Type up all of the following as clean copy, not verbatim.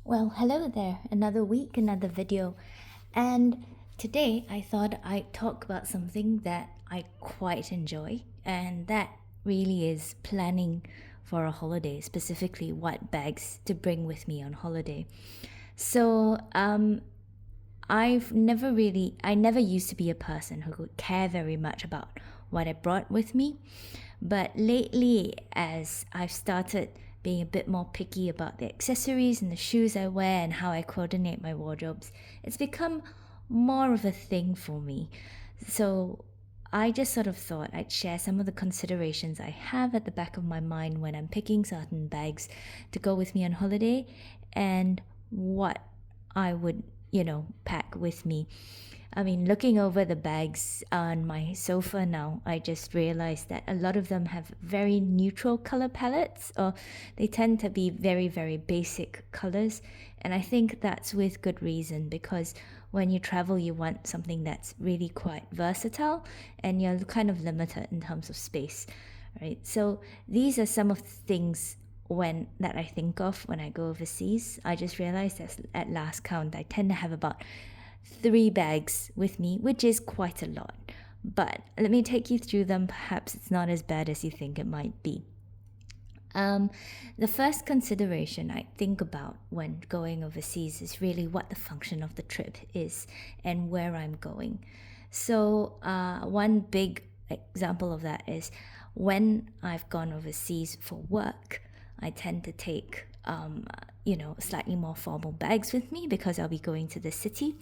Well, hello there. Another week, another video. And today I thought I'd talk about something that I quite enjoy, and that really is planning for a holiday, specifically what bags to bring with me on holiday. So, I never used to be a person who could care very much about what I brought with me. But lately, as I've started being a bit more picky about the accessories and the shoes I wear and how I coordinate my wardrobes, it's become more of a thing for me. So I just sort of thought I'd share some of the considerations I have at the back of my mind when I'm picking certain bags to go with me on holiday and what I would, pack with me. I mean, looking over the bags on my sofa now, I just realized that a lot of them have very neutral color palettes, or they tend to be very, very basic colors. And I think that's with good reason because when you travel, you want something that's really quite versatile and you're kind of limited in terms of space, right? So these are some of the things that I think of when I go overseas. I just realized that at last count, I tend to have about 3 bags with me, which is quite a lot. But let me take you through them. Perhaps it's not as bad as you think it might be. The first consideration I think about when going overseas is really what the function of the trip is and where I'm going. So, one big example of that is when I've gone overseas for work, I tend to take slightly more formal bags with me because I'll be going to the city.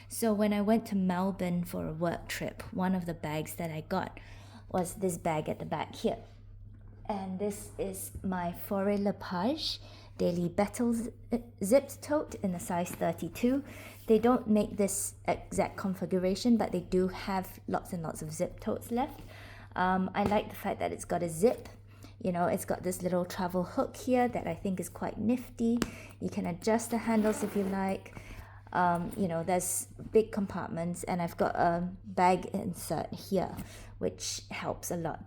So when I went to Melbourne for a work trip, one of the bags that I got was this bag at the back here. And this is my Foray Lepage Daily Battle zipped tote in a size 32. They don't make this exact configuration, but they do have lots and lots of zip totes left. I like the fact that it's got a zip. It's got this little travel hook here that I think is quite nifty. You can adjust the handles if you like. There's big compartments, and I've got a bag insert here, which helps a lot.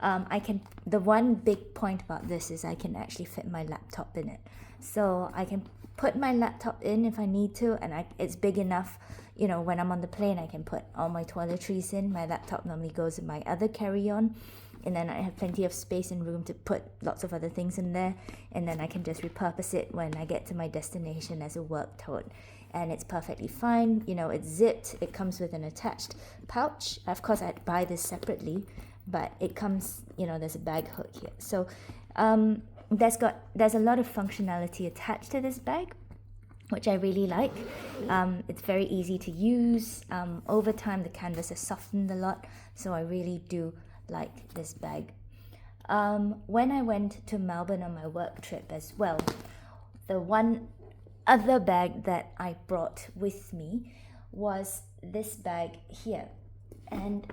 The one big point about this is I can actually fit my laptop in it. So I can put my laptop in if I need to, and it's big enough. When I'm on the plane, I can put all my toiletries in. My laptop normally goes in my other carry-on, and then I have plenty of space and room to put lots of other things in there, and then I can just repurpose it when I get to my destination as a work tote. And it's perfectly fine. It's zipped. It comes with an attached pouch. Of course, I'd buy this separately, but it comes, there's a bag hook here. So there's a lot of functionality attached to this bag, which I really like. It's very easy to use. Over time, the canvas has softened a lot, so I really do like this bag. When I went to Melbourne on my work trip as well, the one other bag that I brought with me was this bag here. And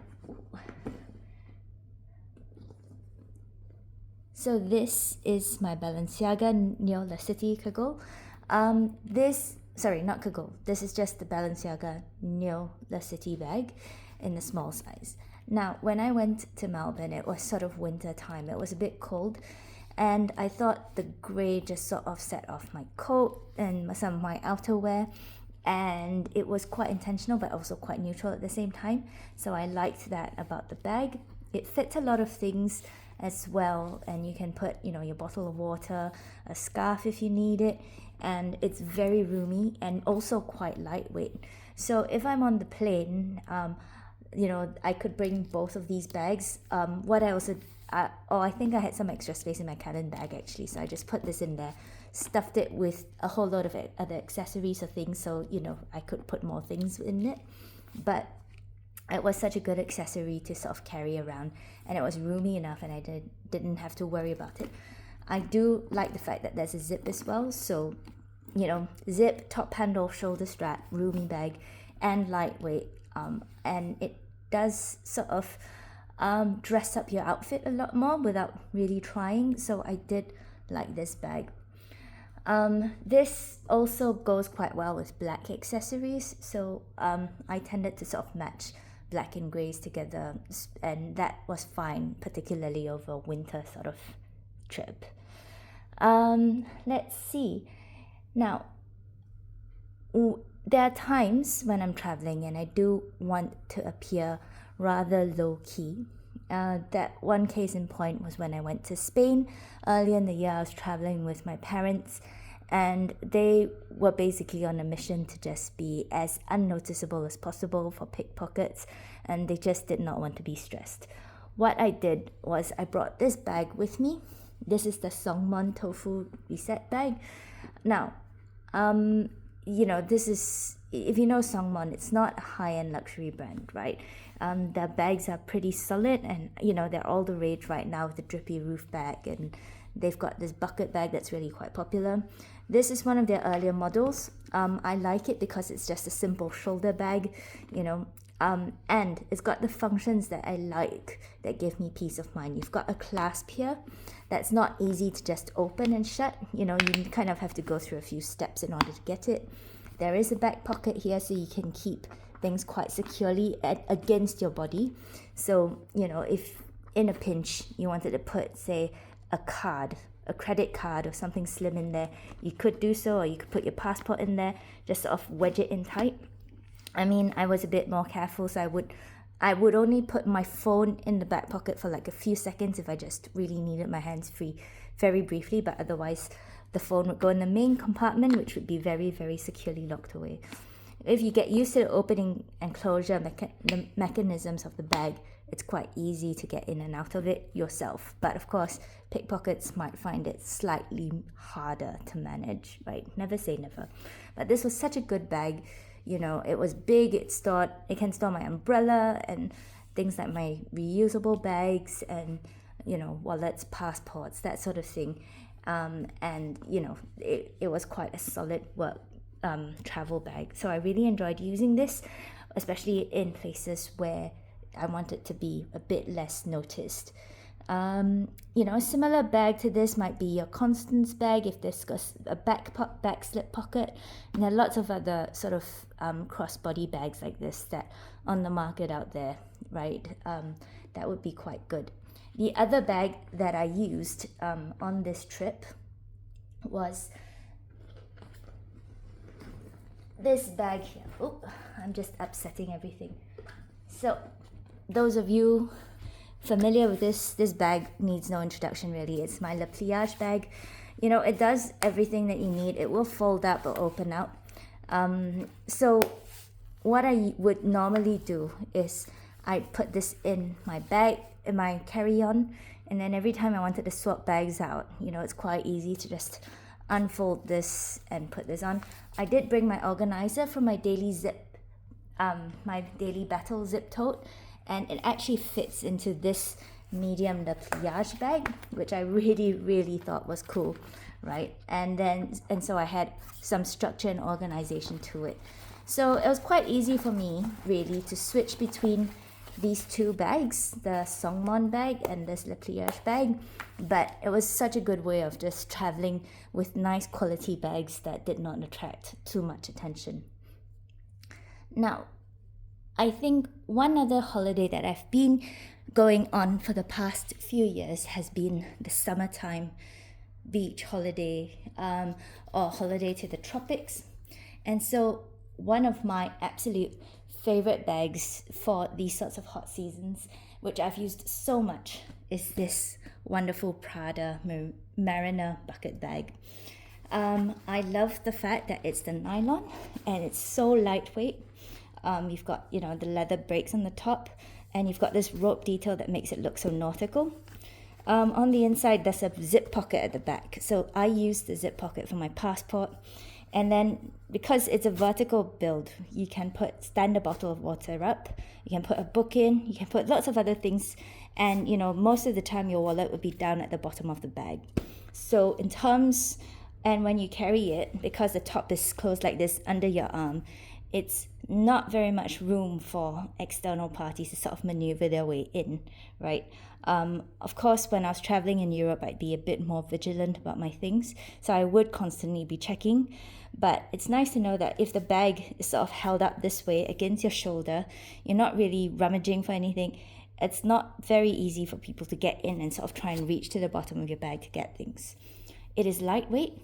so this is my Balenciaga Neo La City Kaggle. Not Kaggle. This is just the Balenciaga Neo La City bag in the small size. Now, when I went to Melbourne, it was sort of winter time. It was a bit cold, and I thought the grey just sort of set off my coat and some of my outerwear, and it was quite intentional but also quite neutral at the same time. So I liked that about the bag. It fits a lot of things as well, and you can put your bottle of water, a scarf if you need it, and it's very roomy and also quite lightweight. So if I'm on the plane, I could bring both of these bags. I think I had some extra space in my cabin bag actually, so I just put this in there, stuffed it with a whole lot of other accessories or things, so I could put more things in it. But it was such a good accessory to sort of carry around, and it was roomy enough, and I didn't have to worry about it. I do like the fact that there's a zip as well, so zip, top handle, shoulder strap, roomy bag, and lightweight, and it does sort of dress up your outfit a lot more without really trying. So I did like this bag. This also goes quite well with black accessories, so I tended to sort of match black and greys together, and that was fine, particularly over a winter sort of trip. Let's see. Now, there are times when I'm traveling and I do want to appear rather low key. That one case in point was when I went to Spain earlier in the year. I was traveling with my parents, and they were basically on a mission to just be as unnoticeable as possible for pickpockets, and they just did not want to be stressed. What I did was I brought this bag with me. This is the Songmon Tofu Reset bag. Now, this is, if you know Songmon, it's not a high-end luxury brand, right? Their bags are pretty solid, and they're all the rage right now with the drippy roof bag, and they've got this bucket bag that's really quite popular. This is one of their earlier models. I like it because it's just a simple shoulder bag, and it's got the functions that I like that give me peace of mind. You've got a clasp here that's not easy to just open and shut. You kind of have to go through a few steps in order to get it. There is a back pocket here, so you can keep things quite securely against your body. So, if in a pinch you wanted to put, say, a credit card or something slim in there, you could do so, or you could put your passport in there, just sort of wedge it in tight. I was a bit more careful, so I would only put my phone in the back pocket for like a few seconds if I just really needed my hands free very briefly, but otherwise the phone would go in the main compartment, which would be very, very securely locked away. If you get used to the opening and closure the mechanisms of the bag, it's quite easy to get in and out of it yourself. But of course, pickpockets might find it slightly harder to manage, right? Never say never. But this was such a good bag. It was big, it can store my umbrella and things like my reusable bags and, wallets, passports, that sort of thing. It was quite a solid work travel bag. So I really enjoyed using this, especially in places where I want it to be a bit less noticed. A similar bag to this might be your Constance bag if there's a back slip pocket. And there are lots of other sort of crossbody bags like this that on the market out there, right? That would be quite good. The other bag that I used on this trip was this bag here. Oh, I'm just upsetting everything. So those of you familiar with this bag needs no introduction really. It's my Le Pliage bag. It does everything that you need. It will fold up or open out. So what I would normally do is I put this in my bag, in my carry-on, and then every time I wanted to swap bags out, it's quite easy to just unfold this and put this on. I did bring my organizer from my daily battle zip tote, and it actually fits into this medium Le Pliage bag, which I really, really thought was cool, right? And so I had some structure and organization to it. So it was quite easy for me, really, to switch between these two bags, the Songmon bag and this Le Pliage bag, but it was such a good way of just traveling with nice quality bags that did not attract too much attention. Now, I think one other holiday that I've been going on for the past few years has been the summertime beach holiday or holiday to the tropics. And so one of my absolute favorite bags for these sorts of hot seasons, which I've used so much, is this wonderful Prada Mariner bucket bag. I love the fact that it's the nylon and it's so lightweight. You've got, the leather brakes on the top, and you've got this rope detail that makes it look so nautical. On the inside, there's a zip pocket at the back. So I use the zip pocket for my passport. And then because it's a vertical build, you can stand a bottle of water up, you can put a book in, you can put lots of other things. And, most of the time your wallet would be down at the bottom of the bag. So and when you carry it, because the top is closed like this under your arm, it's not very much room for external parties to sort of maneuver their way in, right? Of course, when I was traveling in Europe, I'd be a bit more vigilant about my things, so I would constantly be checking. But it's nice to know that if the bag is sort of held up this way against your shoulder, you're not really rummaging for anything. It's not very easy for people to get in and sort of try and reach to the bottom of your bag to get things. It is lightweight.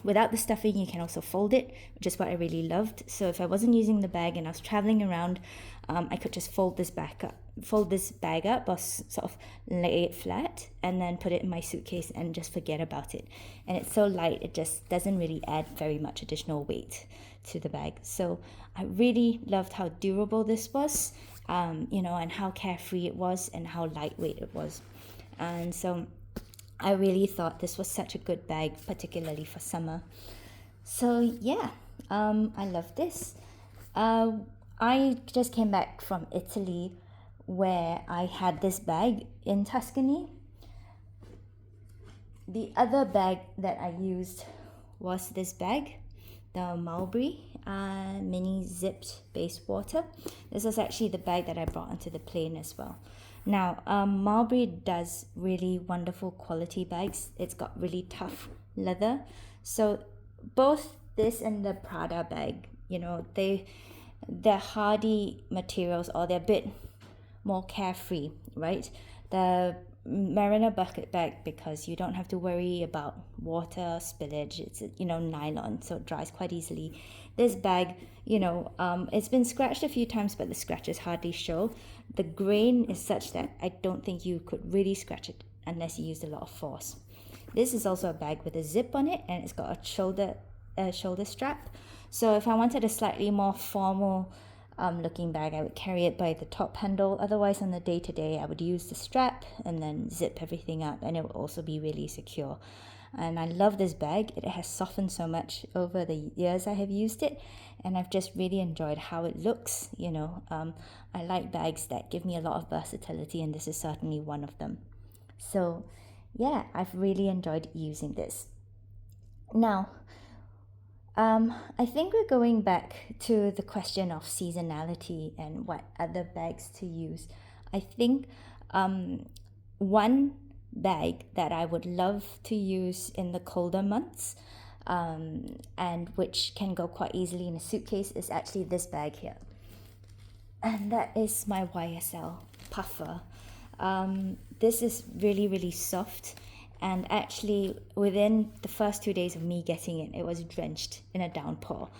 Without the stuffing, you can also fold it, which is what I really loved. So if I wasn't using the bag and I was traveling around, I could just fold this bag up, or sort of lay it flat and then put it in my suitcase and just forget about it. And it's so light, it just doesn't really add very much additional weight to the bag. So I really loved how durable this was, and how carefree it was and how lightweight it was. And so I really thought this was such a good bag, particularly for summer. So yeah, I love this. I just came back from Italy, where I had this bag in Tuscany. The other bag that I used was this bag, the Mulberry mini zipped base water. This was actually the bag that I brought onto the plane as well. Now, Mulberry does really wonderful quality bags. It's got really tough leather. So both this and the Prada bag, they're hardy materials, or they're a bit more carefree, right? The Mariner bucket bag, because you don't have to worry about water spillage. It's nylon, so it dries quite easily. This bag, it's been scratched a few times, but the scratches hardly show. The grain is such that I don't think you could really scratch it unless you used a lot of force. This is also a bag with a zip on it, and it's got a shoulder strap. So if I wanted a slightly more formal looking bag, I would carry it by the top handle. Otherwise, on the day-to-day, I would use the strap and then zip everything up, and it would also be really secure. And I love this bag. It has softened so much over the years I have used it, and I've just really enjoyed how it looks. I like bags that give me a lot of versatility, and this is certainly one of them. So yeah, I've really enjoyed using this. Now, I think we're going back to the question of seasonality and what other bags to use. I think one bag that I would love to use in the colder months, and which can go quite easily in a suitcase, is actually this bag here. And that is my YSL puffer. This is really, really soft. And actually, within the first 2 days of me getting it, it was drenched in a downpour.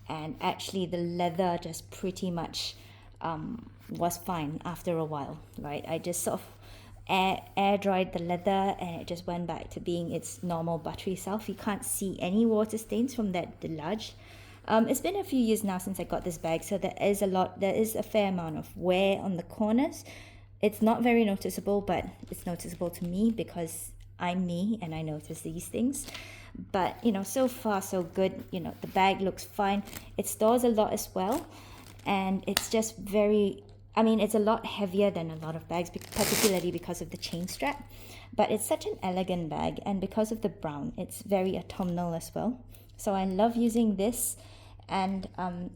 And actually, the leather just pretty much was fine after a while, right? I just sort of air dried the leather, and it just went back to being its normal buttery self. You can't see any water stains from that delage. It's been a few years now since I got this bag, so there is a fair amount of wear on the corners. It's not very noticeable, but it's noticeable to me because I'm me and I notice these things. But so far so good. The bag looks fine. It stores a lot as well, and it's just it's a lot heavier than a lot of bags, particularly because of the chain strap. But it's such an elegant bag, and because of the brown, it's very autumnal as well. So I love using this, and and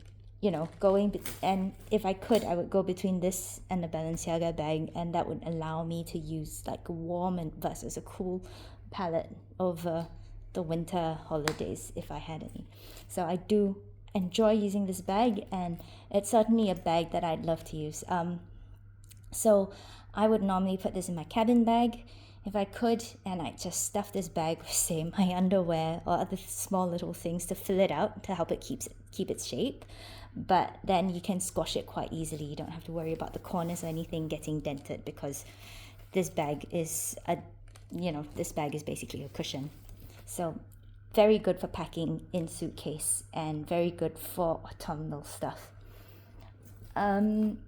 if I could, I would go between this and the Balenciaga bag, and that would allow me to use like a warm and versus a cool palette over the winter holidays if I had any. So I do enjoy using this bag, and it's certainly a bag that I'd love to use. So I would normally put this in my cabin bag if I could, and I just stuff this bag with, say, my underwear or other small little things to fill it out to help it keep its shape. But then you can squash it quite easily. You don't have to worry about the corners or anything getting dented, because this bag is basically a cushion. So very good for packing in suitcase, and very good for autumnal stuff. One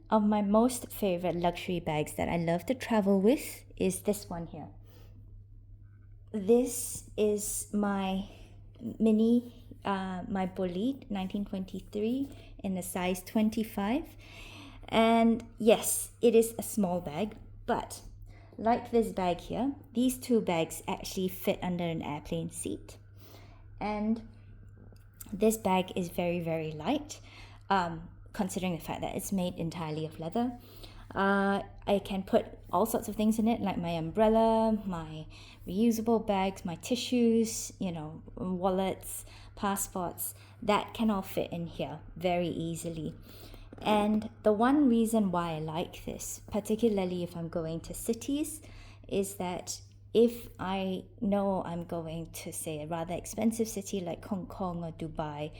of my most favorite luxury bags that I love to travel with is this one here. This is my my Bolide 1923 in the size 25. And yes, it is a small bag, but like this bag here, these two bags actually fit under an airplane seat. And this bag is very, very light, considering the fact that it's made entirely of leather. I can put all sorts of things in it, like my umbrella, my reusable bags, my tissues, wallets, passports. That can all fit in here very easily. And the one reason why I like this, particularly if I'm going to cities, is that if I know I'm going to, say, a rather expensive city like Hong Kong or Dubai,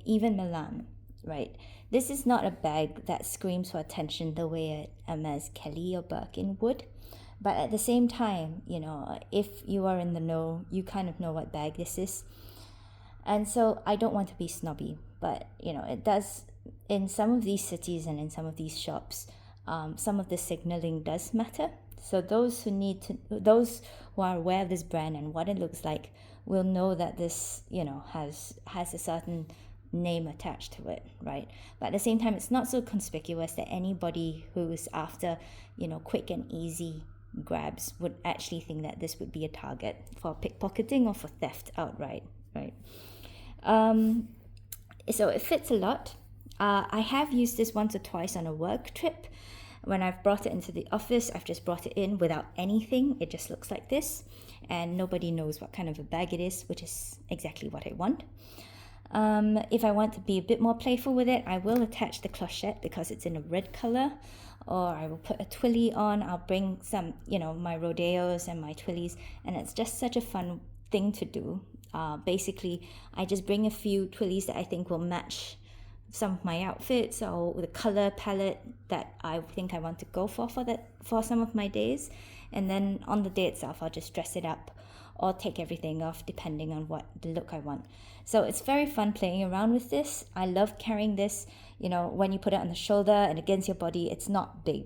even Milan, right? This is not a bag that screams for attention the way a Hermes Kelly or Birkin would. But at the same time, if you are in the know, you kind of know what bag this is. And so I don't want to be snobby, but it does, in some of these cities and in some of these shops, some of the signaling does matter. So those who are aware of this brand and what it looks like will know that this, has a certain name attached to it, right? But at the same time, it's not so conspicuous that anybody who's after, quick and easy grabs would actually think that this would be a target for pickpocketing or for theft outright, right? So it fits a lot. I have used this once or twice on a work trip. When I've brought it into the office, I've just brought it in without anything. It just looks like this, and nobody knows what kind of a bag it is, which is exactly what I want. If I want to be a bit more playful with it, I will attach the clochette because it's in a red color, or I will put a twilly on. I'll bring some, my rodeos and my twillies, and it's just such a fun thing to do. Basically, I just bring a few twillies that I think will match some of my outfits or the color palette that I think I want to go for some of my days, and then on the day itself I'll just dress it up or take everything off depending on what the look I want. So it's very fun playing around with this. I love carrying this. When you put it on the shoulder and against your body, it's not big.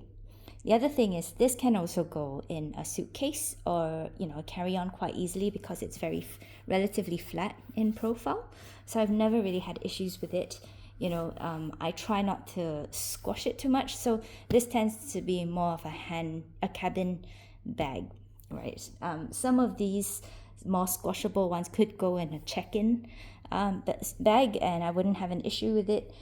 The other thing is this can also go in a suitcase or carry on quite easily because it's very relatively flat in profile. So I've never really had issues with it. I try not to squash it too much, so this tends to be more of a cabin bag, right? Some of these more squashable ones could go in a check-in bag, and I wouldn't have an issue with it.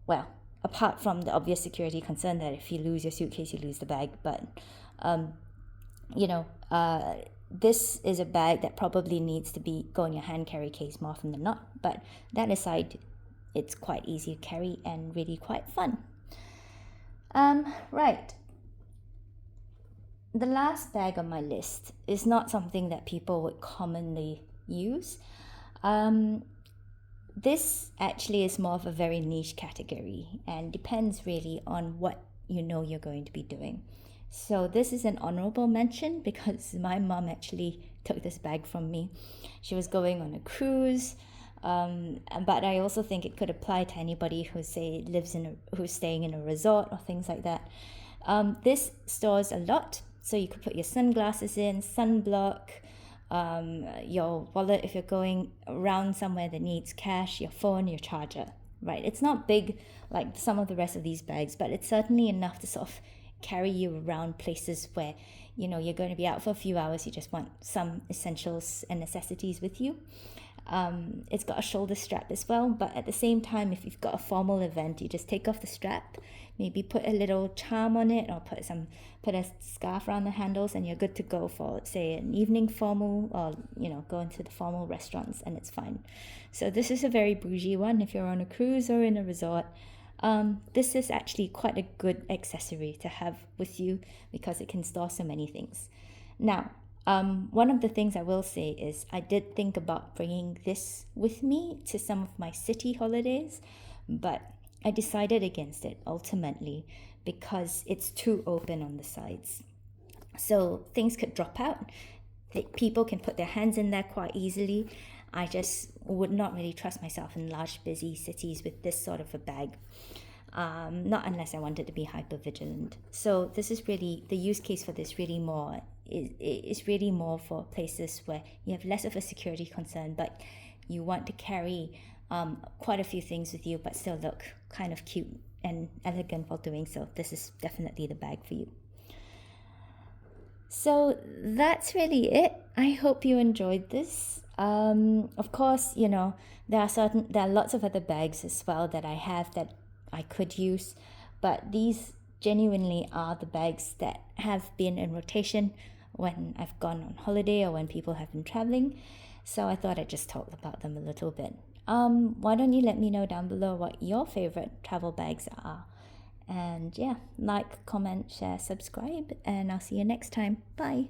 Well, apart from the obvious security concern that if you lose your suitcase, you lose the bag. But this is a bag that probably needs to go in your hand carry case more often than not. But that aside, it's quite easy to carry and really quite fun. Right. The last bag on my list is not something that people would commonly use. This actually is more of a very niche category and depends really on what you're going to be doing. So this is an honorable mention because my mom actually took this bag from me. She was going on a cruise. But I also think it could apply to anybody who who's staying in a resort or things like that. This stores a lot, so you could put your sunglasses in, sunblock, your wallet if you're going around somewhere that needs cash, your phone, your charger, right? It's not big like some of the rest of these bags, but it's certainly enough to sort of carry you around places where you're going to be out for a few hours. You just want some essentials and necessities with you. It's got a shoulder strap as well, but at the same time, if you've got a formal event, you just take off the strap, maybe put a little charm on it or put a scarf around the handles, and you're good to go for, say, an evening formal or go into the formal restaurants, and it's fine. So this is a very bougie one if you're on a cruise or in a resort. This is actually quite a good accessory to have with you because it can store so many things. Now, one of the things I will say is I did think about bringing this with me to some of my city holidays, but I decided against it ultimately because it's too open on the sides. So things could drop out. People can put their hands in there quite easily. I just would not really trust myself in large, busy cities with this sort of a bag. Not unless I wanted to be hyper vigilant. So this is really, the use case for this really more is really more for places where you have less of a security concern, but you want to carry quite a few things with you, but still look kind of cute and elegant while doing so. This is definitely the bag for you. So that's really it. I hope you enjoyed this. Of course, there are lots of other bags as well that I have that I could use, but these genuinely are the bags that have been in rotation when I've gone on holiday or when people have been traveling. So I thought I'd just talk about them a little bit. Why don't you let me know down below what your favorite travel bags are? And yeah, like, comment, share, subscribe, and I'll see you next time. Bye.